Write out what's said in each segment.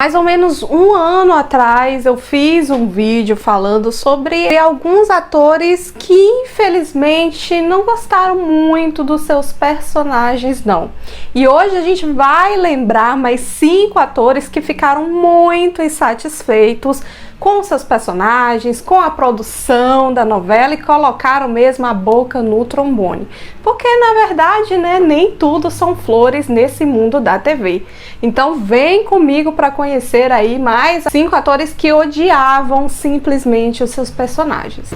Mais ou menos um ano atrás eu fiz um vídeo falando sobre alguns atores que infelizmente não gostaram muito dos seus personagens não. E hoje a gente vai lembrar mais 5 atores que ficaram muito insatisfeitos com seus personagens, com a produção da novela e colocaram mesmo a boca no trombone. Porque na verdade, né, nem tudo são flores nesse mundo da TV. Então vem comigo para conhecer aí mais 5 atores que odiavam simplesmente os seus personagens.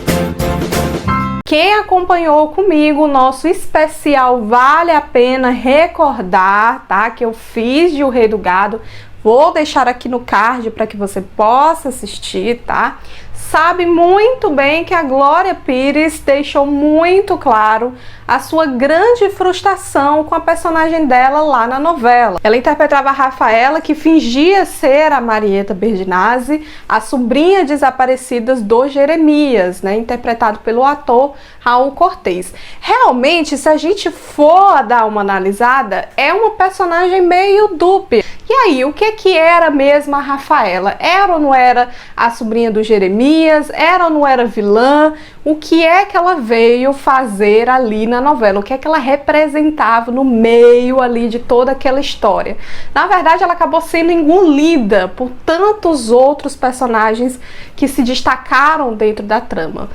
Quem acompanhou comigo o nosso especial Vale a Pena Recordar, tá? Que eu fiz de O Rei do Gado. Vou deixar aqui no card para que você possa assistir, tá? Sabe muito bem que a Glória Pires deixou muito claro a sua grande frustração com a personagem dela lá na novela. Ela interpretava a Rafaela, que fingia ser a Marieta Berdinazzi, a sobrinha desaparecida do Jeremias, né, interpretado pelo ator Raul Cortez. Realmente, se a gente for dar uma analisada, é uma personagem meio dúbia. E aí, o que era mesmo a Rafaela? Era ou não era a sobrinha do Jeremias? Era ou não era vilã? O que é que ela veio fazer ali na novela? O que é que ela representava no meio ali de toda aquela história? Na verdade, ela acabou sendo engolida por tantos outros personagens que se destacaram dentro da trama.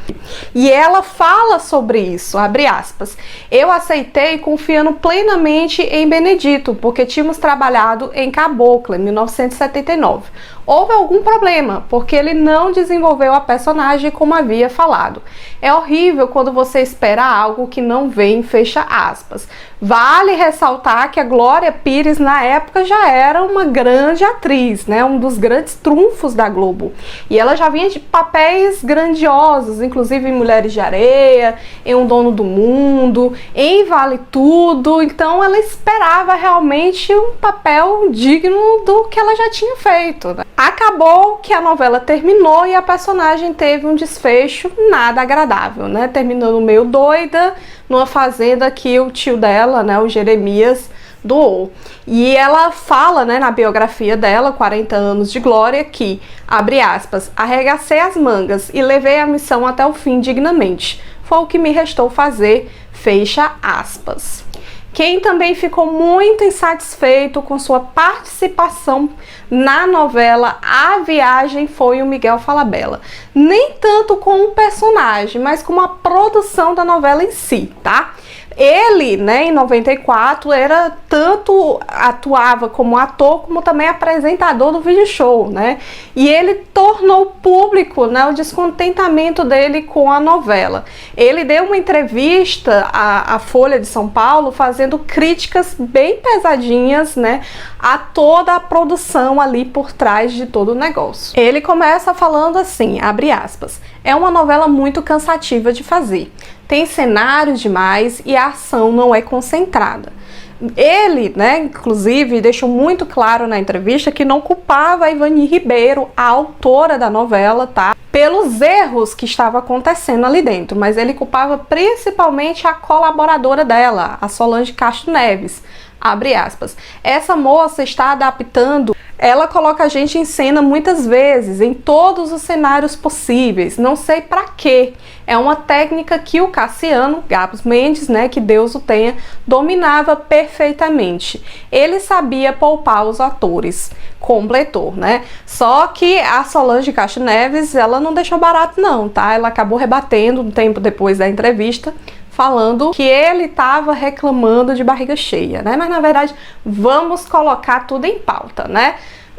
E ela fala sobre isso, abre aspas, eu aceitei confiando plenamente em Benedito, porque tínhamos trabalhado em Cabocla, em 1979. Houve algum problema, porque ele não desenvolveu a personagem como havia falado. É horrível quando você espera algo que não vem, fecha aspas. Vale ressaltar que a Glória Pires, na época, já era uma grande atriz, né? Um dos grandes trunfos da Globo. E ela já vinha de papéis grandiosos, inclusive em Mulheres de Areia, em Um Dono do Mundo, em Vale Tudo. Então ela esperava realmente um papel digno do que ela já tinha feito, né? Acabou que a novela terminou e a personagem teve um desfecho nada agradável, né? Terminando meio doida, numa fazenda que o tio dela, né, o Jeremias, doou. E ela fala, né, na biografia dela, 40 anos de glória, que, abre aspas, arregacei as mangas e levei a missão até o fim dignamente. Foi o que me restou fazer, fecha aspas. Quem também ficou muito insatisfeito com sua participação na novela A Viagem foi o Miguel Falabella. Nem tanto com o personagem, mas com a produção da novela em si, tá? Ele, né, em 94, atuava como ator, como também apresentador do vídeo show, né? E ele tornou público, né, o descontentamento dele com a novela. Ele deu uma entrevista à Folha de São Paulo, fazendo críticas bem pesadinhas, né, a toda a produção ali por trás de todo o negócio. Ele começa falando assim, abre aspas, é uma novela muito cansativa de fazer. Tem cenários demais e a ação não é concentrada. Ele, né, inclusive, deixou muito claro na entrevista que não culpava a Ivani Ribeiro, a autora da novela, tá, pelos erros que estavam acontecendo ali dentro, mas ele culpava principalmente a colaboradora dela, a Solange Castro Neves. Abre aspas. Essa moça está adaptando, ela coloca a gente em cena muitas vezes, em todos os cenários possíveis, não sei pra quê. É uma técnica que o Cassiano Gabos Mendes, né, que Deus o tenha, dominava perfeitamente. Ele sabia poupar os atores, completou, né? Só que a Solange Castro Neves, ela não deixou barato não, tá? Ela acabou rebatendo um tempo depois da entrevista, falando que ele estava reclamando de barriga cheia, né? Mas na verdade, vamos colocar tudo em pauta, né?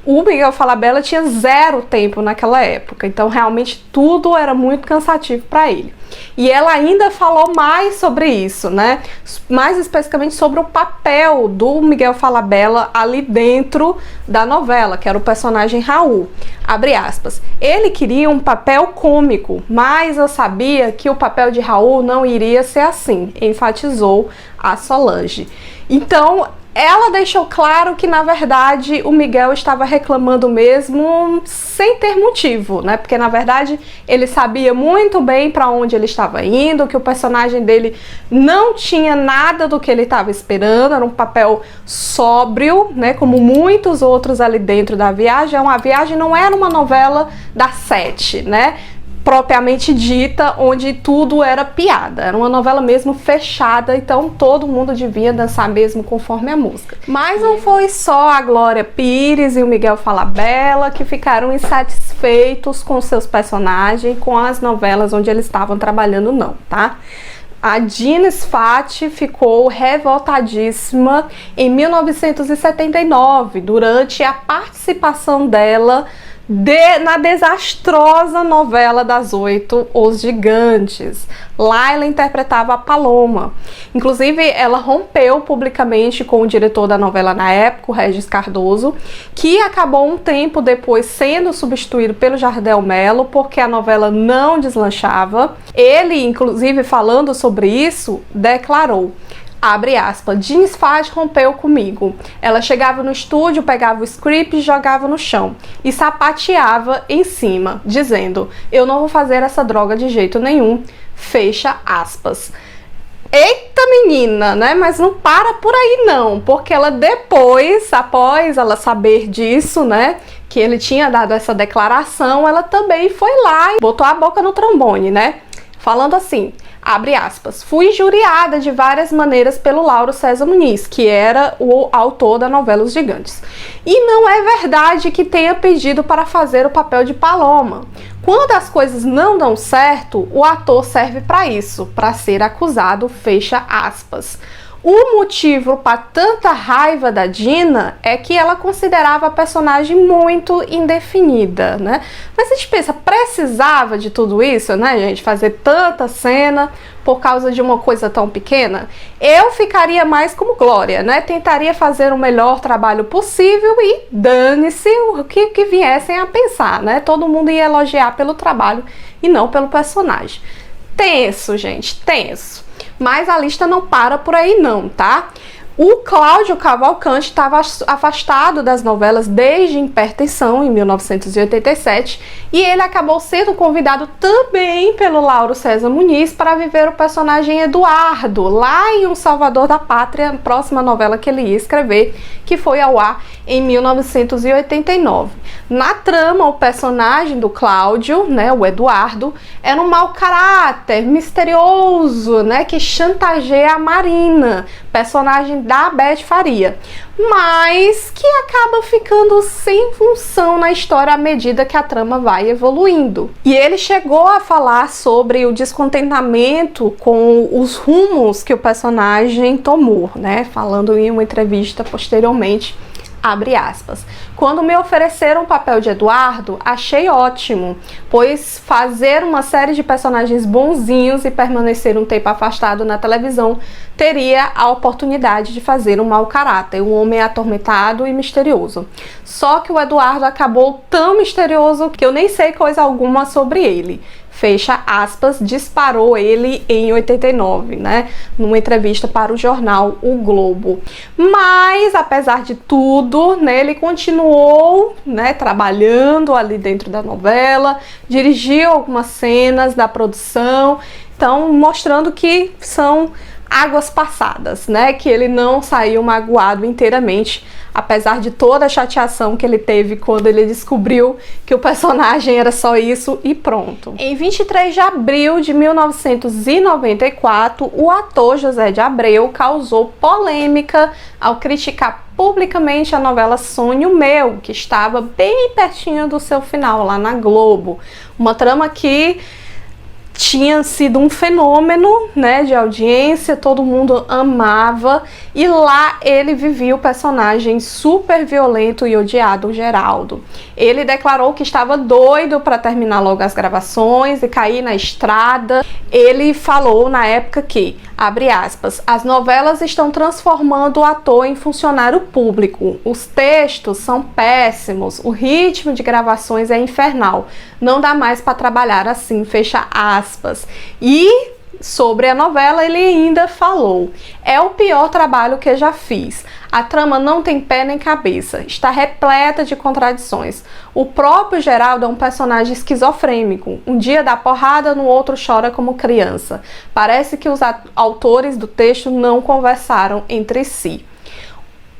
O Miguel Falabella tinha 0 tempo naquela época, então realmente tudo era muito cansativo para ele. E ela ainda falou mais sobre isso, né? Mais especificamente sobre o papel do Miguel Falabella ali dentro da novela, que era o personagem Raul. Abre aspas. Ele queria um papel cômico, mas eu sabia que o papel de Raul não iria ser assim, enfatizou a Solange. Então, ela deixou claro que, na verdade, o Miguel estava reclamando mesmo sem ter motivo, né? Porque, na verdade, ele sabia muito bem para onde ele estava indo, que o personagem dele não tinha nada do que ele estava esperando, era um papel sóbrio, né? Como muitos outros ali dentro da Viagem. A Viagem não era uma novela das 7, né? Propriamente dita, onde tudo era piada. Era uma novela mesmo fechada, então todo mundo devia dançar mesmo conforme a música. Mas não foi só a Glória Pires e o Miguel Falabella que ficaram insatisfeitos com seus personagens, com as novelas onde eles estavam trabalhando, não, tá? A Dina Sfati ficou revoltadíssima em 1979, durante a participação dela na desastrosa novela das 8, Os Gigantes. Lá ela interpretava a Paloma. Inclusive, ela rompeu publicamente com o diretor da novela na época, o Regis Cardoso, que acabou um tempo depois sendo substituído pelo Jardel Mello, porque a novela não deslanchava. Ele, inclusive, falando sobre isso, declarou: abre aspas, Dina Sfati rompeu comigo. Ela chegava no estúdio, pegava o script e jogava no chão e sapateava em cima, dizendo: eu não vou fazer essa droga de jeito nenhum, fecha aspas. Eita, menina, né? Mas não para por aí não, porque ela depois, após ela saber disso, né, que ele tinha dado essa declaração, ela também foi lá e botou a boca no trombone, né? Falando assim, abre aspas, fui juriada de várias maneiras pelo Lauro César Muniz, que era o autor da novela Os Gigantes. E não é verdade que tenha pedido para fazer o papel de Paloma. Quando as coisas não dão certo, o ator serve para isso, para ser acusado, fecha aspas. O motivo para tanta raiva da Dina é que ela considerava a personagem muito indefinida, né? Mas a gente pensa, precisava de tudo isso, né, gente? Fazer tanta cena por causa de uma coisa tão pequena? Eu ficaria mais como Glória, né? Tentaria fazer o melhor trabalho possível e dane-se o que viessem a pensar, né? Todo mundo ia elogiar pelo trabalho e não pelo personagem. Tenso, gente, tenso. Mas a lista não para por aí não, tá? O Cláudio Cavalcante estava afastado das novelas desde Hipertensão, em 1987, e ele acabou sendo convidado também pelo Lauro César Muniz para viver o personagem Eduardo, lá em Um Salvador da Pátria, próxima novela que ele ia escrever, que foi ao ar em 1989. Na trama, o personagem do Cláudio, né, o Eduardo, era um mau caráter, misterioso, né, que chantageia a Marina, personagem da Beth Faria, mas que acaba ficando sem função na história à medida que a trama vai evoluindo. E ele chegou a falar sobre o descontentamento com os rumos que o personagem tomou, né, falando em uma entrevista posteriormente. Abre aspas. Quando me ofereceram o papel de Eduardo, achei ótimo, pois fazer uma série de personagens bonzinhos e permanecer um tempo afastado na televisão teria a oportunidade de fazer um mau caráter, um homem atormentado e misterioso. Só que o Eduardo acabou tão misterioso que eu nem sei coisa alguma sobre ele. Fecha aspas, disparou ele em 89, né, numa entrevista para o jornal O Globo. Mas, apesar de tudo, né, ele continuou, né, trabalhando ali dentro da novela, dirigiu algumas cenas da produção, então mostrando que são águas passadas, né, que ele não saiu magoado inteiramente, apesar de toda a chateação que ele teve quando ele descobriu que o personagem era só isso e pronto. Em 23 de abril de 1994, o ator José de Abreu causou polêmica ao criticar publicamente a novela Sonho Meu, que estava bem pertinho do seu final lá na Globo. Uma trama que tinha sido um fenômeno, né, de audiência, todo mundo amava, e lá ele vivia o personagem super violento e odiado, o Geraldo. Ele declarou que estava doido para terminar logo as gravações e cair na estrada. Ele falou na época que, abre aspas, as novelas estão transformando o ator em funcionário público, os textos são péssimos, o ritmo de gravações é infernal, não dá mais para trabalhar assim, fecha aspas. E sobre a novela, ele ainda falou: é o pior trabalho que já fiz. A trama não tem pé nem cabeça, está repleta de contradições. O próprio Geraldo é um personagem esquizofrênico. Um dia dá porrada, no outro chora como criança. Parece que os autores do texto não conversaram entre si.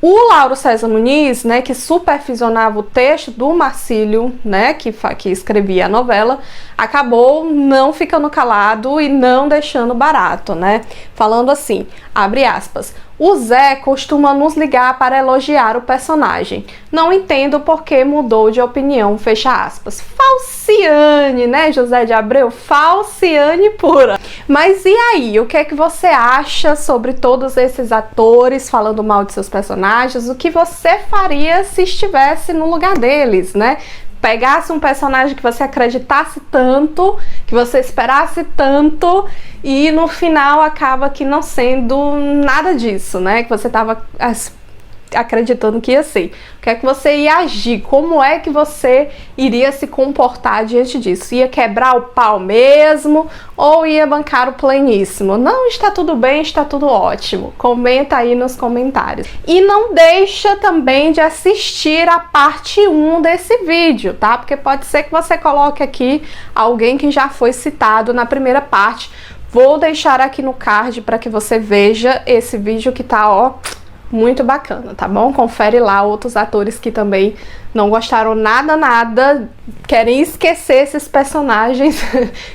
O Lauro César Muniz, né, que supervisionava o texto do Marcílio, né, que escrevia a novela, acabou não ficando calado e não deixando barato, né? Falando assim, abre aspas: o Zé costuma nos ligar para elogiar o personagem. Não entendo por que mudou de opinião, fecha aspas. Falciane, né, José de Abreu? Falciane pura. Mas e aí, o que é que você acha sobre todos esses atores falando mal de seus personagens? O que você faria se estivesse no lugar deles, né? Pegasse um personagem que você acreditasse tanto, que você esperasse tanto, e no final acaba que não sendo nada disso, né? Que você estava acreditando que ia ser. O que é que você ia agir? Como é que você iria se comportar diante disso? Ia quebrar o pau mesmo ou ia bancar o pleníssimo? Não, está tudo bem, está tudo ótimo. Comenta aí nos comentários. E não deixa também de assistir a parte 1 desse vídeo, tá? Porque pode ser que você coloque aqui alguém que já foi citado na primeira parte. Vou deixar aqui no card para que você veja esse vídeo que tá, ó, muito bacana, tá bom? Confere lá outros atores que também não gostaram nada, querem esquecer esses personagens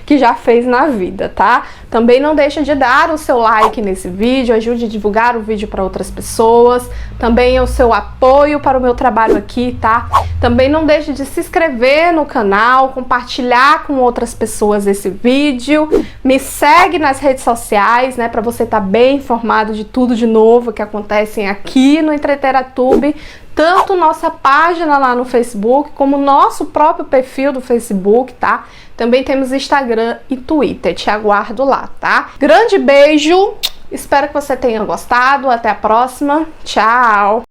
que já fez na vida, tá? Também não deixa de dar o seu like nesse vídeo, ajude a divulgar o vídeo para outras pessoas, também o seu apoio para o meu trabalho aqui, tá? Também não deixe de se inscrever no canal, compartilhar com outras pessoas esse vídeo, me segue nas redes sociais, né, para você estar bem informado de tudo de novo que acontece aqui no Entreteratube, tanto nossa página lá no Facebook, como nosso próprio perfil do Facebook, tá? Também temos Instagram e Twitter, te aguardo lá, tá? Grande beijo, espero que você tenha gostado, até a próxima, tchau!